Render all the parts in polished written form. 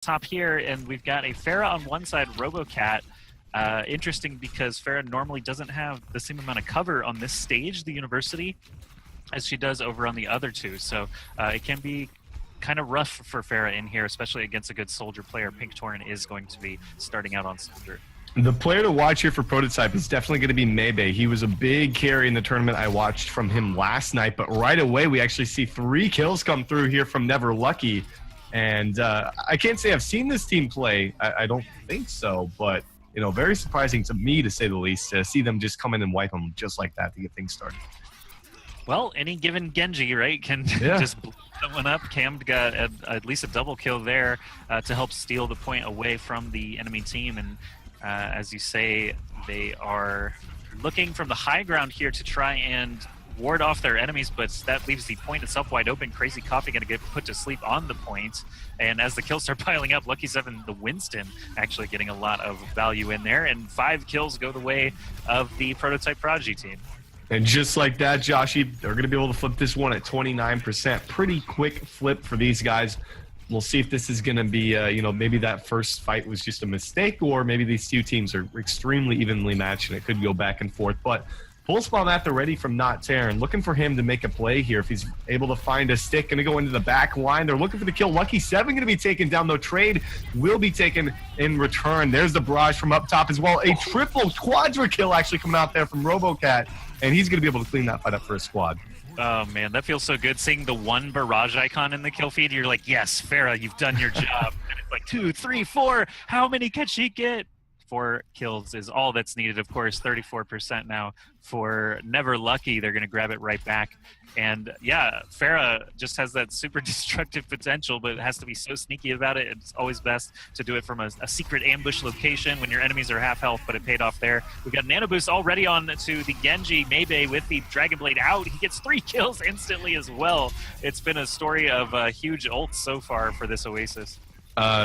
top here, and we've got a Pharah on one side, RoboCat. Interesting because Pharah normally doesn't have the same amount of cover on this stage, the university, as she does over on the other two. So it can be kind of rough for Pharah in here, especially against a good Soldier player. Pink Torin is going to be starting out on Soldier. The player to watch here for Prototype is definitely going to be Maybe. He was a big carry in the tournament. I watched from him last night, but right away we actually see 3 kills come through here from Never Lucky. And I can't say I've seen this team play. I don't think so, but you know, very surprising to me, to say the least, to see them just come in and wipe them just like that to get things started. Well, any given Genji, right, can just blow someone up. Cam got at least a double kill there to help steal the point away from the enemy team. And as you say, they are looking from the high ground here to try and ward off their enemies, but that leaves the point itself wide open. Crazy Coffee going to get put to sleep on the point. And as the kills start piling up, Lucky 7, the Winston, actually getting a lot of value in there. And 5 kills go the way of the Prototype Prodigy team. And just like that, Joshy, they're going to be able to flip this one at 29%. Pretty quick flip for these guys. We'll see if this is going to be, you know, maybe that first fight was just a mistake, or maybe these two teams are extremely evenly matched and it could go back and forth. But Pulse Bomb at the ready from Not Terran. Looking for him to make a play here if he's able to find a stick. Going to go into the back line. They're looking for the kill. Lucky 7 going to be taken down, though. Trade will be taken in return. There's the barrage from up top as well. A triple quadra kill actually coming out there from RoboCat. And he's going to be able to clean that fight up for his squad. Oh, man, that feels so good. Seeing the one barrage icon in the kill feed, you're like, yes, Pharah, you've done your job. And it's like 2, 3, 4. How many can she get? 4 kills is all that's needed. Of course, 34% now for Never Lucky. They're going to grab it right back. And yeah, Pharah just has that super destructive potential, but it has to be so sneaky about it. It's always best to do it from a secret ambush location when your enemies are half health, but it paid off there. We've got Nano Boost already on to the Genji. Maybe with the Dragon Blade out, he gets 3 kills instantly as well. It's been a story of huge ults so far for this Oasis.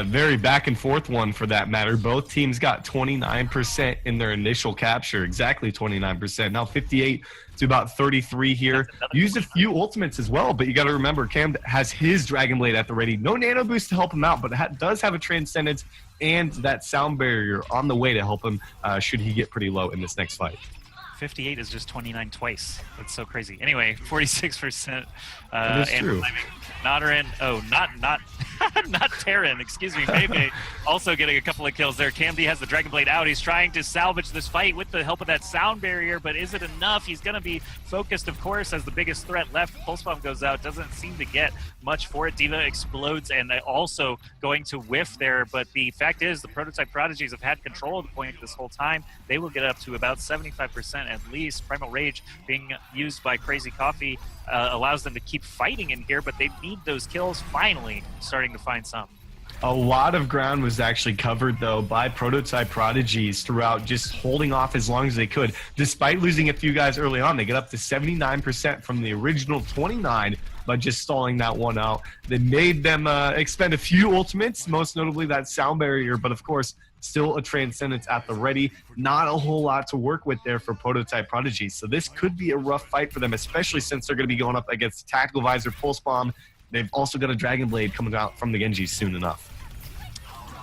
Very back and forth one for that matter. Both teams got 29% in their initial capture, exactly 29%. Now 58 to about 33 here. Used a few ultimates as well, but you got to remember Cam has his Dragon Blade at the ready. No Nano Boost to help him out, but does have a Transcendence and that Sound Barrier on the way to help him should he get pretty low in this next fight. 58 is just 29 twice. That's so crazy. Anyway, 46%. That is true. Notarin, not Terran, excuse me, Maybe also getting a couple of kills there. Cam D has the Dragon Blade out. He's trying to salvage this fight with the help of that Sound Barrier, but is it enough? He's going to be focused, of course, as the biggest threat left. Pulse Bomb goes out, doesn't seem to get much for it. D.Va explodes and also going to whiff there, but the fact is the Prototype Prodigies have had control of the point this whole time. They will get up to about 75% at least. Primal Rage being used by Crazy Coffee allows them to keep fighting in here, but they need those kills finally starting to find some. A lot of ground was actually covered, though, by Prototype Prodigies throughout, just holding off as long as they could. Despite losing a few guys early on, they get up to 79% from the original 29 by just stalling that one out. They made them expend a few ultimates, most notably that Sound Barrier, but of course, still a Transcendence at the ready. Not a whole lot to work with there for Prototype Prodigies. So this could be a rough fight for them, especially since they're going to be going up against Tactical Visor, Pulse Bomb. They've also got a Dragon Blade coming out from the Genji soon enough.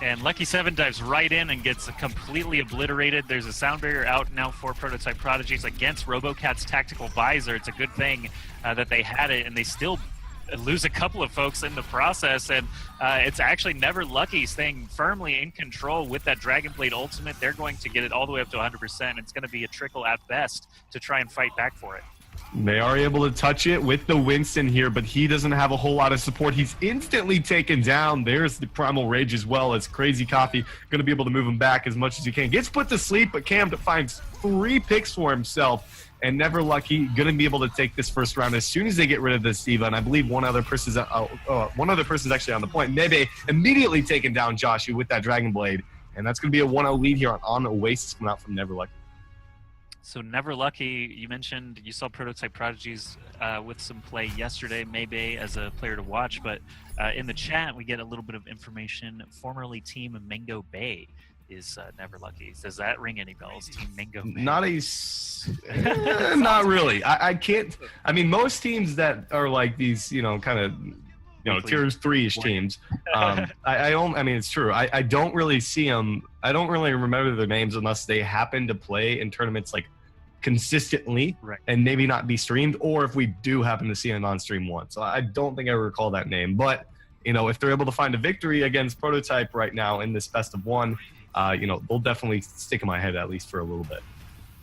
And Lucky 7 dives right in and gets completely obliterated. There's a Sound Barrier out now for Prototype Prodigies against RoboCat's Tactical Visor. It's a good thing that they had it, and they still lose a couple of folks in the process. And it's actually Never Lucky staying firmly in control with that Dragon Blade ultimate. They're going to get it all the way up to 100%. It's going to be a trickle at best to try and fight back for it. They are able to touch it with the Winston here, but he doesn't have a whole lot of support. He's instantly taken down. There's the Primal Rage as well as Crazy Coffee. Going to be able to move him back as much as you can. Gets put to sleep, but Cam finds 3 picks for himself. And Never Lucky going to be able to take this first round as soon as they get rid of this D.Va. And I believe one other person's actually on the point. Maybe immediately taken down Joshua with that Dragon Blade. And that's going to be a 1-0 lead here on Oasis coming out from Never Lucky. So Never Lucky, you mentioned you saw Prototype Prodigies with some play yesterday, maybe as a player to watch, but in the chat we get a little bit of information. Formerly Team Mango Bay is Never Lucky. Does that ring any bells, Team Mango Bay? Not really. I can't. I mean, most teams that are like these, you know, kind of Weeklies. tier 3-ish teams. I mean, it's true. I don't really see them. I don't really remember their names unless they happen to play in tournaments like consistently and maybe not be streamed, or if we do happen to see a non-stream one. So I don't think I recall that name. But, if they're able to find a victory against Prototype right now in this best of one, they'll definitely stick in my head at least for a little bit.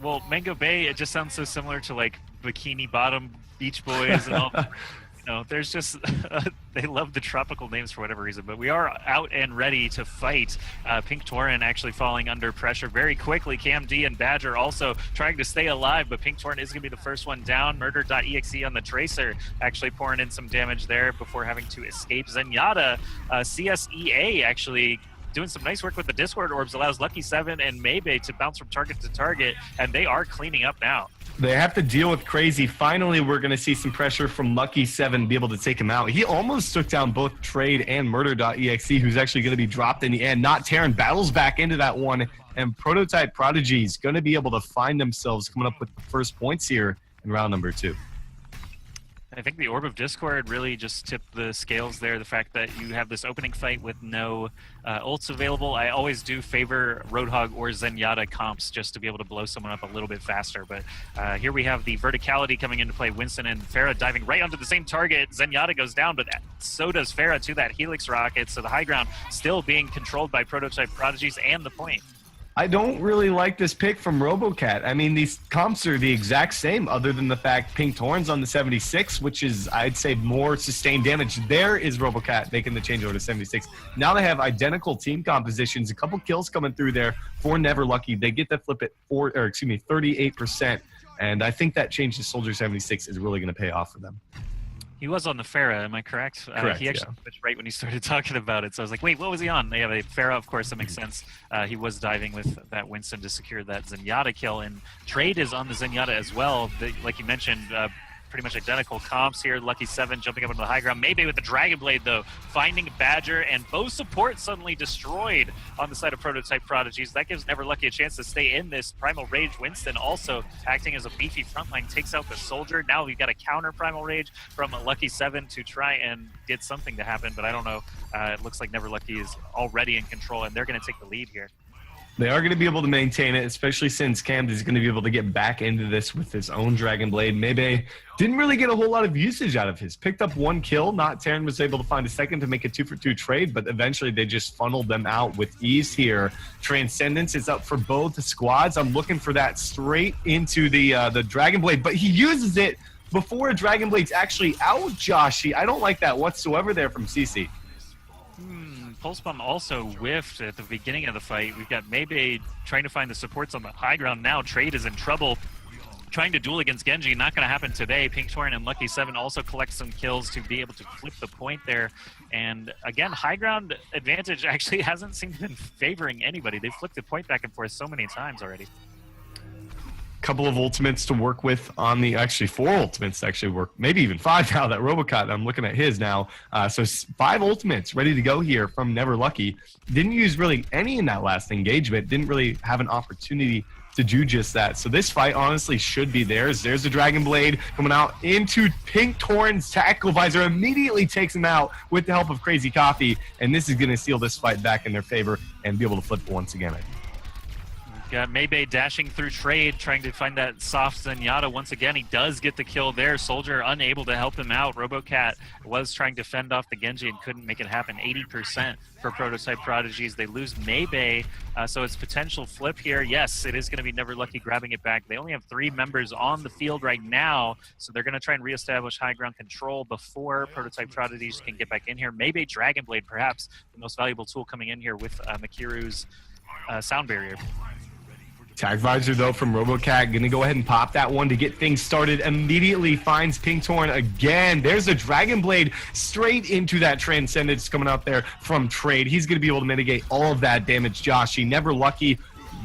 Well, Mango Bay, it just sounds so similar to like Bikini Bottom Beach Boys and all. There's just they love the tropical names for whatever reason. But we are out and ready to fight. Pink Torin actually falling under pressure very quickly. Cam D and Badger also trying to stay alive, but Pink Torin is going to be the first one down. Murder.exe on the Tracer actually pouring in some damage there before having to escape. Zenyatta, CSEA actually doing some nice work with the Discord orbs, allows Lucky 7 and Maybe to bounce from target to target, and they are cleaning up now. They have to deal with Crazy. Finally, we're going to see some pressure from Lucky 7 be able to take him out. He almost took down both Trade and Murder.exe, who's actually going to be dropped in the end. Not Terran battles back into that one, and Prototype Prodigies going to be able to find themselves coming up with the first points here in round number 2. I think the Orb of Discord really just tipped the scales there. The fact that you have this opening fight with no ults available. I always do favor Roadhog or Zenyatta comps just to be able to blow someone up a little bit faster. But here we have the verticality coming into play. Winston and Farah diving right onto the same target. Zenyatta goes down, but so does Farah to that Helix rocket. So the high ground still being controlled by Prototype Prodigies and the point. I don't really like this pick from RoboCat. I mean, these comps are the exact same other than the fact Pink Torin's on the 76, which is, I'd say, more sustained damage. There is RoboCat making the change over to 76. Now they have identical team compositions, a couple kills coming through there for Never Lucky. They get that flip at 38%. And I think that change to Soldier 76 is really going to pay off for them. He was on the Farah, am I correct? Correct, he actually switched right when he started talking about it. So I was like, wait, what was he on? Yeah, the Farah, of course, that makes sense. He was diving with that Winston to secure that Zenyatta kill. And Trade is on the Zenyatta as well. Like you mentioned, pretty much identical comps here. Lucky 7 jumping up onto the high ground. Maybe with the Dragon Blade, though, finding Badger, and both support suddenly destroyed on the side of Prototype Prodigies. That gives Never Lucky a chance to stay in this. Primal Rage Winston also acting as a beefy frontline, takes out the Soldier. Now we've got a counter Primal Rage from Lucky 7 to try and get something to happen, but I don't know. It looks like Never Lucky is already in control, and they're going to take the lead here. They are going to be able to maintain it, especially since Cam is going to be able to get back into this with his own Dragon Blade. Maybe didn't really get a whole lot of usage out of his. Picked up one kill. Not Terran was able to find a second to make a 2-for-2 trade, but eventually they just funneled them out with ease here. Transcendence is up for both squads. I'm looking for that straight into the Dragon Blade, but he uses it before a Dragon Blade's actually out, Joshy. I don't like that whatsoever there from CC. Pulse Bomb also whiffed at the beginning of the fight. We've got Maybe trying to find the supports on the high ground now. Trade is in trouble. Trying to duel against Genji, not going to happen today. Pink Torin and Lucky 7 also collect some kills to be able to flip the point there. And again, high ground advantage actually hasn't seemed to be favoring anybody. They've flipped the point back and forth so many times already. Couple of ultimates to work with on the, actually 4 ultimates to actually work, maybe even 5 now that RoboCat, I'm looking at his now. So 5 ultimates ready to go here from Never Lucky. Didn't use really any in that last engagement, didn't really have an opportunity to do just that. So this fight honestly should be theirs. There's the Dragon Blade coming out into Pink Torin's Tactical Visor, immediately takes him out with the help of Crazy Coffee, and this is going to seal this fight back in their favor and be able to flip once again, I think. Got Maybe dashing through Trade, trying to find that soft Zenyatta. Once again, he does get the kill there. Soldier unable to help him out. RoboCat was trying to fend off the Genji and couldn't make it happen. 80% for Prototype Prodigies. They lose Maybe, so it's potential flip here. Yes, it is going to be Never Lucky grabbing it back. They only have 3 members on the field right now, so they're going to try and reestablish high ground control before Prototype Prodigies can get back in here. Maybe Dragon Blade, perhaps the most valuable tool coming in here with Makiru's sound barrier. Tag Visor, though, from RoboCat. Going to go ahead and pop that one to get things started. Immediately finds Pink Torin again. There's a Dragon Blade straight into that Transcendence coming out there from Trade. He's going to be able to mitigate all of that damage, Joshy. Never Lucky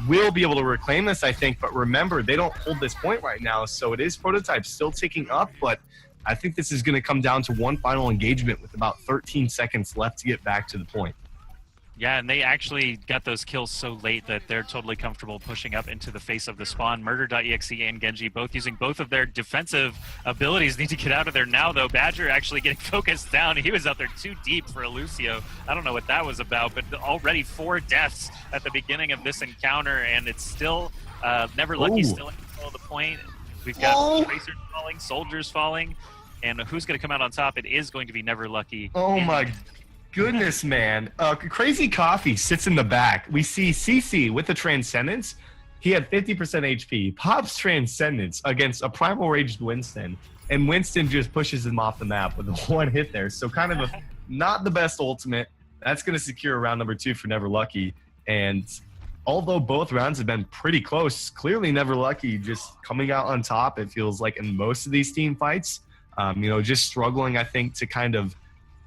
will be able to reclaim this, I think. But remember, they don't hold this point right now, so it is Prototype still ticking up. But I think this is going to come down to one final engagement with about 13 seconds left to get back to the point. Yeah, and they actually got those kills so late that they're totally comfortable pushing up into the face of the spawn. Murder.exe and Genji both using both of their defensive abilities. Need to get out of there now, though. Badger actually getting focused down. He was out there too deep for a Lucio. I don't know what that was about, but already 4 deaths at the beginning of this encounter, and it's still Never Lucky still in control of the point. We've got Tracers falling, Soldiers falling, and who's going to come out on top? It is going to be Never Lucky. Oh my goodness, man. Crazy Coffee sits in the back. We see CC with the Transcendence. He had 50% HP. Pops Transcendence against a Primal Raged Winston, and Winston just pushes him off the map with a 1 hit there. So kind of not the best ultimate. That's going to secure round number 2 for Never Lucky. And although both rounds have been pretty close, clearly Never Lucky just coming out on top, it feels like, in most of these team fights. Just struggling, I think, to kind of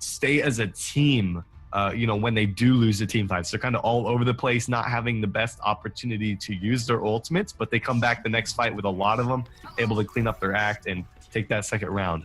stay as a team, when they do lose the team fights. They're kind of all over the place, not having the best opportunity to use their ultimates, but they come back the next fight with a lot of them, able to clean up their act and take that second round.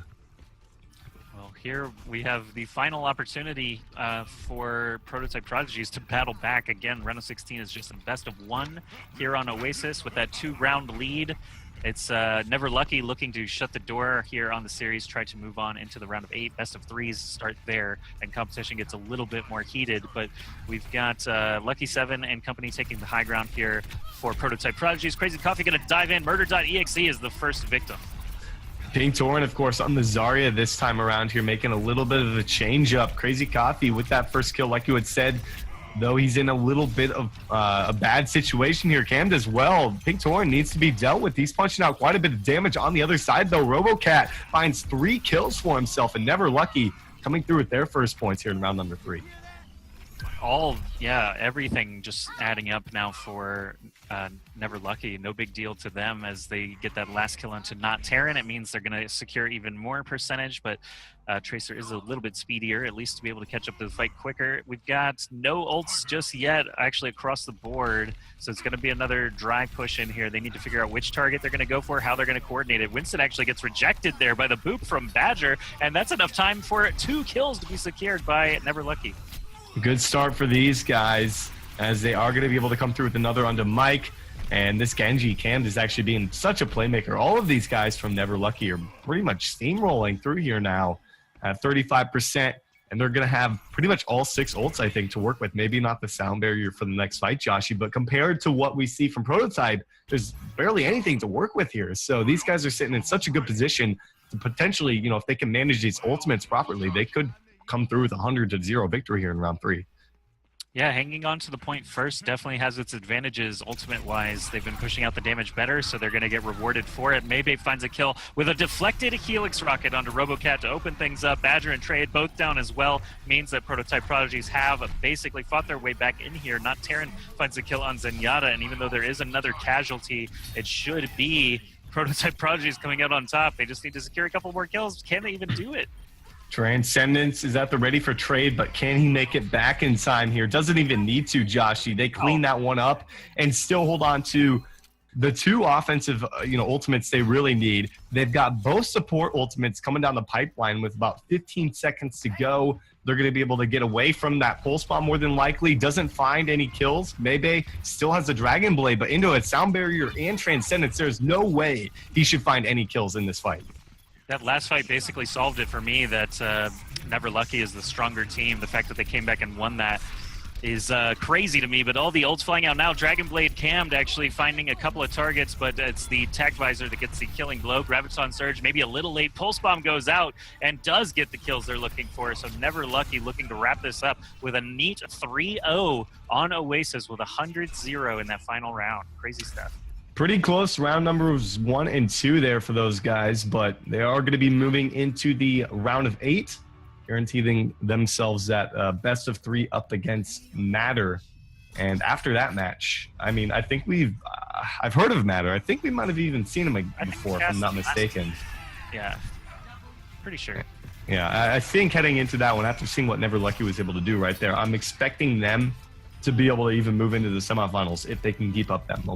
Well, here we have the final opportunity for Prototype Prodigies to battle back again. Round of 16 is just a best of 1 here on Oasis with that 2-round lead. It's Never Lucky looking to shut the door here on the series, try to move on into the round of 8. Best of 3s start there, and competition gets a little bit more heated. But we've got Lucky 7 and company taking the high ground here for Prototype Prodigies. Crazy Coffee going to dive in. Murder.exe is the first victim. Pink Torrent, of course, on the Zarya this time around here, making a little bit of a change up. Crazy Coffee with that first kill, like you had said, though he's in a little bit of a bad situation here. Cammed as well. Pink Torrent needs to be dealt with. He's punching out quite a bit of damage on the other side, though. RoboCat finds 3 kills for himself, and Never Lucky coming through with their first points here in round number 3. Everything just adding up now for Never Lucky. No big deal to them as they get that last kill onto Not Terran. It means they're going to secure even more percentage, but Tracer is a little bit speedier, at least to be able to catch up to the fight quicker. We've got no ults just yet, actually, across the board, so it's going to be another dry push in here. They need to figure out which target they're going to go for, how they're going to coordinate it. Winston actually gets rejected there by the boop from Badger, and that's enough time for 2 kills to be secured by Never Lucky. Good start for these guys, as they are going to be able to come through with another onto Mike. And this Genji Cammed is actually being such a playmaker. All of these guys from Never Lucky are pretty much steamrolling through here now at 35%. And they're going to have pretty much all 6 ults, I think, to work with. Maybe not the sound barrier for the next fight, Joshy, but compared to what we see from Prototype, there's barely anything to work with here. So these guys are sitting in such a good position to potentially, if they can manage these ultimates properly, they could come through with a 100-0 victory here in round 3. Yeah, hanging on to the point first definitely has its advantages ultimate-wise. They've been pushing out the damage better, so they're going to get rewarded for it. Maybe finds a kill with a deflected Helix rocket onto RoboCat to open things up. Badger and Trade both down as well. Means that Prototype Prodigies have basically fought their way back in here. Not Terran finds a kill on Zenyatta, and even though there is another casualty, it should be Prototype Prodigies coming out on top. They just need to secure a couple more kills. Can they even do it? Transcendence is at the ready for trade, but can he make it back in time here? Doesn't even need to, Joshy. They clean that one up and still hold on to the 2 offensive, ultimates they really need. They've got both support ultimates coming down the pipeline with about 15 seconds to go. They're going to be able to get away from that pulse bomb more than likely. Doesn't find any kills. Maybe still has a Dragon Blade, but into a sound barrier and Transcendence, there's no way he should find any kills in this fight. That last fight basically solved it for me, that Never Lucky is the stronger team. The fact that they came back and won that is crazy to me, but all the ults flying out now. Dragon Blade Cammed actually finding a couple of targets, but it's the Tag Visor that gets the killing blow. Graviton Surge, maybe a little late. Pulse Bomb goes out and does get the kills they're looking for, so Never Lucky looking to wrap this up with a neat 3-0 on Oasis with 100-0 in that final round. Crazy stuff. Pretty close round numbers 1 and 2 there for those guys, but they are going to be moving into the round of 8, guaranteeing themselves that best of 3 up against Matter. And after that match, I think I've heard of Matter. I think we might have even seen him before, if I'm not mistaken. Yeah, pretty sure. Yeah, I think heading into that one, after seeing what Never Lucky was able to do right there, I'm expecting them to be able to even move into the semifinals if they can keep up that momentum.